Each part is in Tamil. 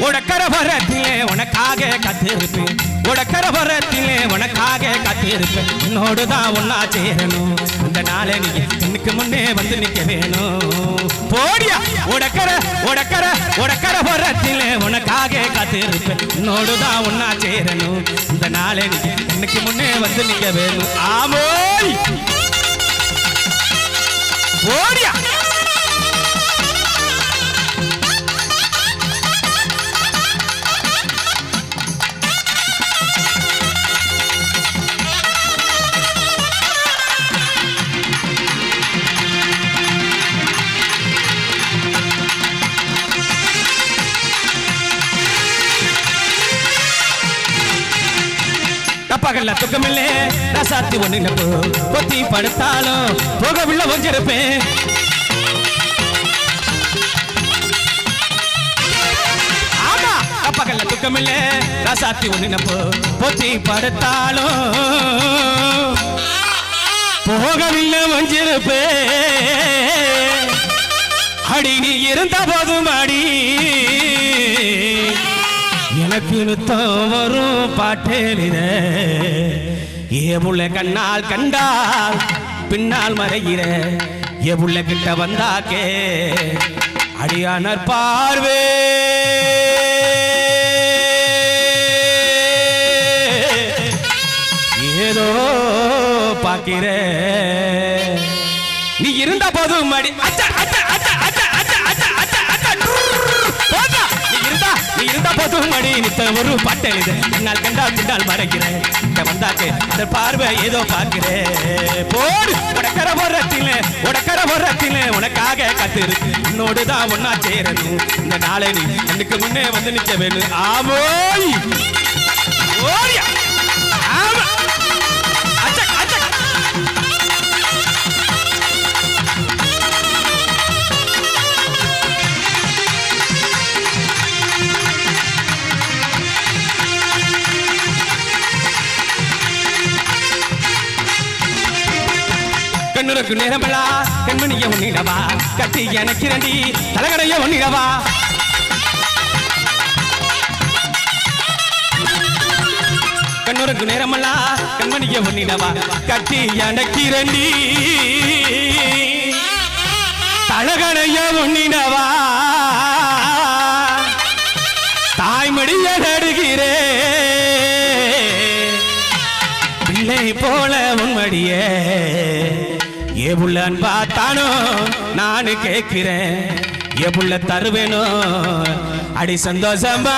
உடக்கர வரத்திலே உனக்காக காத்திருப்பேன் உடக்கர வரத்திலே உனக்காக காத்திருப்பேன் உன்னோடுதான் ஒன்னா சேரணும் அந்த நாளை நீ எனக்கு முன்னே வந்து நிக்க வேணும் போடியா உடக்கர உடக்கர உடக்கர வரத்திலே உனக்காக காத்திருப்பேன் உன்னோடுதான் ஒன்னா சேரணும் இந்த நாளை நீ எனக்கு முன்னே வந்து நிக்க வேணும் ஆமோய் போடியா பகல்ல துக்கமில்லே ரசாத்தி ஒண்ணு பொத்தி படுத்தாலும் போகவில்லை ஒஞ்சிருப்பேன் ஆமா பகல்ல துக்கமில்லே ரசாத்தி ஒண்ணு பொத்தி படுத்தாலும் போகவில்லை ஒஞ்சிருப்பேன் அடி நீ இருந்த போதும் அடி எனக்கு நித்தம் வரும் பாட்டேலித ஏவுள்ள கண்ணால் கண்டால் பின்னால் மறைகிற ஏவுள்ள கிட்ட வந்தாக்கே அடியானர் பார்வே ஏதோ பார்க்கிற நீ இருந்த போதும் அடி அச்சா அச்சா அச்சா அச்சா அச்சா அச்சா அச்சா நீ இருந்த போதும் அடி நித்த ஒரு பாட்டெழுத என்னால் கண்டால் பின்னால் மறைக்கிறேன் இங்க வந்தாச்சு அந்த பார்வை ஏதோ பார்க்கிறேன் போடு உடக்கர போறத்திலே உனக்காக காத்திருக்கு உன்னோடுதான் ஒன்னா சேரணும் இந்த நாளை நீ எனக்கு முன்னே வந்து நிக்க வேணும் ஆமோய் ஓடியா ஆமா அச்சா அச்சா கண்ணுக்கு நேரமலா கண்மணிய ஒன்னிடவா கட்டி எனக்கு இரண்டி தலகடைய ஒன்னிடவா கண்ணுக்கு நேரமலா கண்மணிய ஒன்னிடவா கட்டி எனக்கு இரண்டி தலகடைய ஒன்னிடவா தாய்மடிய நடுகிறே பிள்ளை போல உன்மடியே ஏவுள்ள அன்பாத்தானோ நானு கேட்கிறேன் ஏவுள்ள தருவேனோ அடி சந்தோஷமா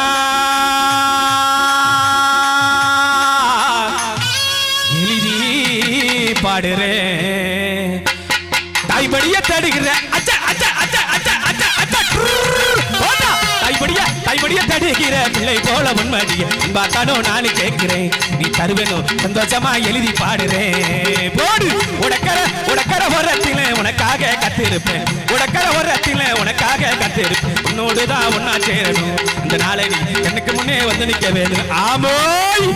எழுதி பாடுறேன் தாய்படிய தடுகிறேன் அச்சா அச்சா அச்சா அச்சா அச்சா அச்சா தாய்படிய தடுகிற பிள்ளை போல உன்மடிய அன்பாத்தானோ நானு கேட்கிறேன் நீ தருவேனோ சந்தோஷமா எழுதி பாடுறேன் போடு உடக்கர வரத்திலே உனக்காக கத்திருப்பேன் உடக்கர வரத்திலே உனக்காக கத்திருப்பேன் உன்னோடுதான் ஒன்னா சேரணும் இந்த நாளை நீ எனக்கு முன்னே வந்து நிக்க வேணும் ஆமோய்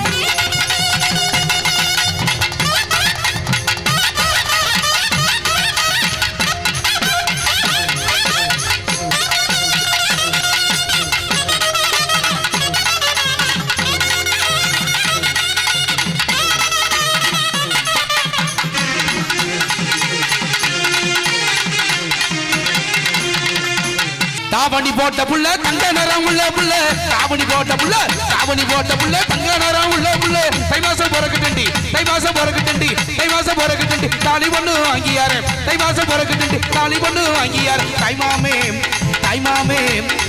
தாவணி போட்ட புள்ள தங்க நிறம் உள்ள புள்ள தாவணி போட்ட புள்ள தங்க நிறம் உள்ள புள்ள தை மாசம் பிறக்குட்டி தை மாசம் பிறக்குட்டி தாலி பொண்ணு வாங்கியாரு தை மாசம் பிறக்குட்டி தாலி பொண்ணு வாங்கியாரு தாய் மாமே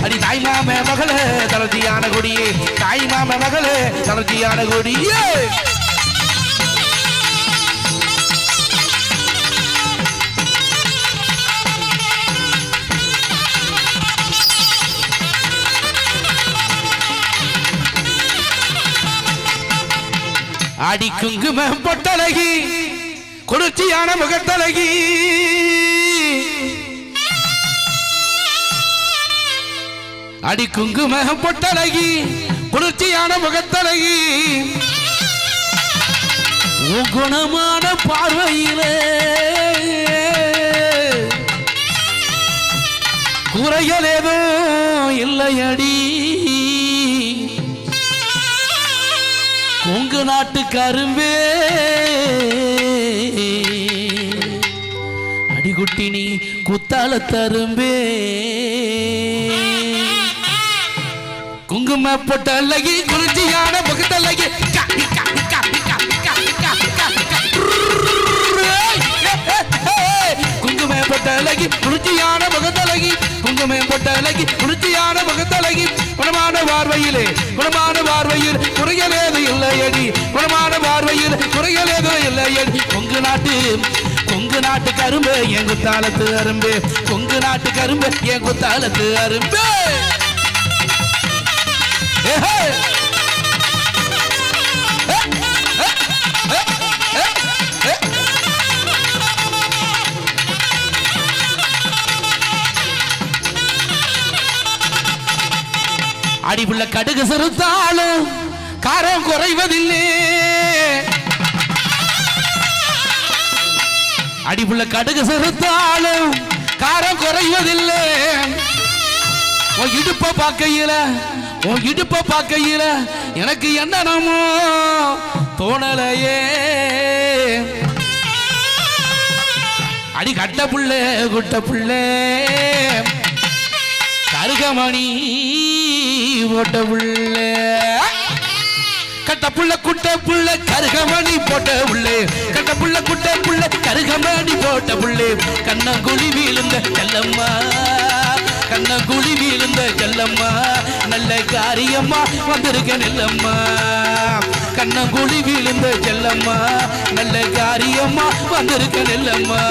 அடி தாய் மாமே மகளே தளர்த்தியான கொடியே தாய் மாமே மகளே தளர்த்தியான கொடியே அடி குங்கும பொட்டழகி குளிர்ச்சியான முகத்தழகி அடி குங்கும பொட்டழகி குளிர்ச்சியான முகத்தழகி குணமான பார்வையிலே குறைகள் ஏதோ இல்லையடி நாட்டு கரும்பே அடிகுட்டி நீ குத்தால தரும்பே குங்கும பொட்டல்லகி குறிஞ்சியான முகத்தல்லகி குங்கும பொட்டல்லகி குறிஞ்சியான முகத்தலகி குங்கும பொட்டல்லகி குறிஞ்சியான முகத்தலகி குணமான பார்வையில் குறையலேது இல்லையடி குணமான பார்வையில் குறையலேது இல்லையடி கொங்கு நாட்டு கரும்பு என் குத்தாலத்து அரும்பு கொங்கு நாட்டு கரும்பு என் குத்தாலத்து அரும்பு அடிவுள்ள கடுகு சிறுத்தாலும் காரம் குறைவதில்லை அடிவுள்ள கடுகு சிறுத்தாலும் காரம் குறைவதில்லை உன் இடுப்ப பார்க்கையில எனக்கு என்னமோ தோணலையே அடி கட்ட புள்ளே குட்ட புள்ளே கருகமணி போட்ட புள்ள கட்ட புள்ள குட்ட புள்ள கருகமணி போட்ட புள்ளே கட்ட புள்ள குட்ட புள்ள கருகமணி போட்ட புள்ளே கண்ணங்குழி வீழுந்த செல்லம்மா கண்ணங்குழி வீழுந்த செல்லம்மா நல்ல காரியம்மா வந்திருக்க நெல்லம்மா கண்ணங்குழி வீழுந்த செல்லம்மா நல்ல காரியம்மா வந்திருக்க நெல்லம்மா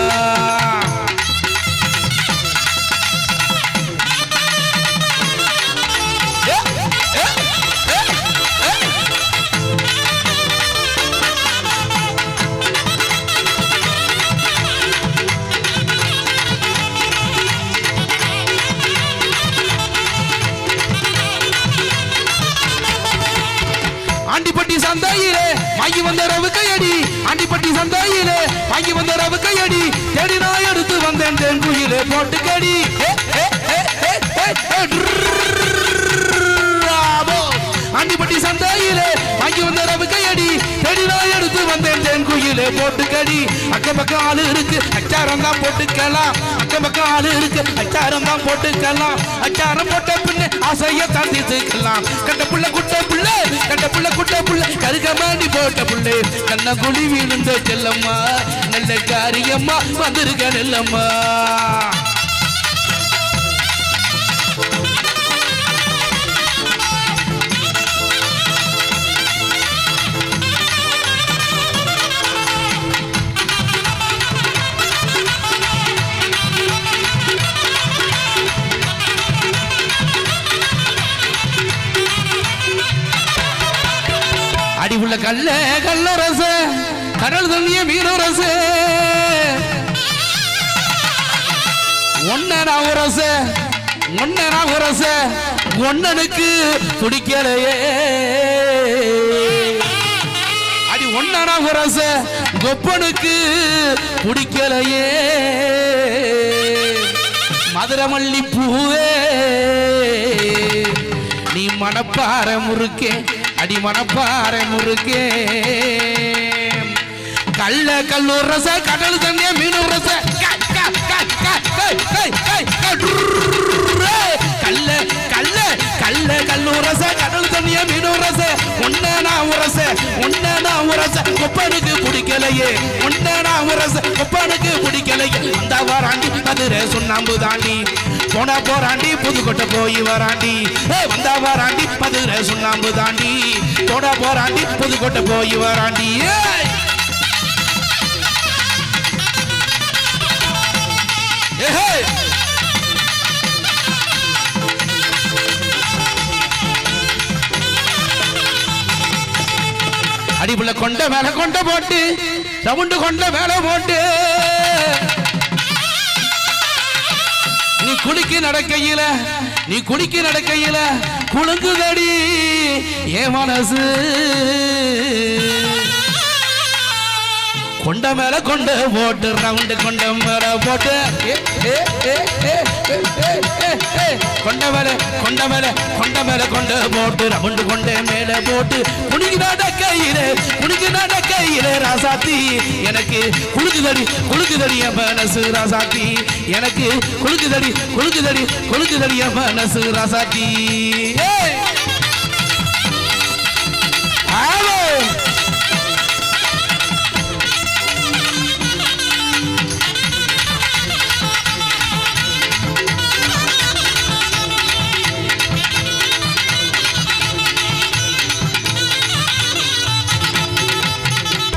ஆண்டிப்பட்டி சந்தையிலே வாங்கி வந்த ரவு கையடி ஆண்டிப்பட்டி சந்தையிலே வாங்கி வந்த ரவு கையடி தேடி நான் எடுத்து வந்தேன் தென்குயிலே போட்டு கடி ஆண்டிப்பட்டி சந்தையிலே வாங்கி வந்த ரவு கையடி தேடி நான் எடுத்து வந்தேன் தென்குயிலே போட்டு கடி அக்கம் பக்கம் ஆளு இருக்கு அச்சாரம் தான் போட்டுக்கலாம் அக்கம் பக்கம் ஆளு இருக்கு அச்சாரம் தான் போட்டுக்கலாம் அச்சாரம் போட்ட பின்ன ஆசைய தந்தித்துக்கலாம் கட்ட புள்ள குட்ட புள்ள கட்ட புள்ள குட்ட புள்ள கருகமணி போட்ட புள்ளே கண்ணங்குழி வீழுந்த செல்லம்மா நல்ல காரியம்மா வந்திருக்க நெல்லம்மா அடி உள்ள கள்ள ரச கடல் தண்ணிய மீன ரச ஒன்ன ரச ஒன்னனுக்கு பிடிக்கலையே அடி ஒன்ன ரச கொப்பனுக்கு பிடிக்கலையே மதுரமல்லி பூவே நீ மணப்பாற முறுக்கே அடி மணப்பாறை முறுக்கே கல்லூர் ரச கடல் தண்ணிய மீனூர் ரச கல்லூர் ரச கடல் தண்ணிய மீனூர் ரச ஒன்ன உரச கொப்பனுக்கு பிடிக்கலையே ஒன்ன உரச கொப்பனுக்கு பிடிக்கலையே அந்த வாராண்டி மதுரை சுண்ணாம்பு தாண்டி போறாண்டி புதுக்கோட்டை போய் வராண்டி வந்தா வாராண்டி மதுரை சுண்ணாம்பு தாண்டி போறாண்டி புதுக்கோட்டை போய் வராண்டி அடிப்புள்ள கொண்ட மேல கொண்ட போட்டு ரவுண்டு கொண்ட மேல போட்டு நீ குளிக்க நடக்கையில குலுங்குதடி ஏ மனசு கொண்ட மேல கொண்டு போட்டு ரவுண்டு கொண்ட மேல போட்டு கொண்ட மேல கொண்ட மேல கொண்ட மேல கொண்டு போட்டு ரவுண்டு கொண்ட மேல போட்டு குனிக்கு நட கையில ராசாத்தி எனக்கு குளுக்குதடி என் மனசு ராசாத்தி எனக்கு குளுக்குதடி என் மனசு ராசாத்தி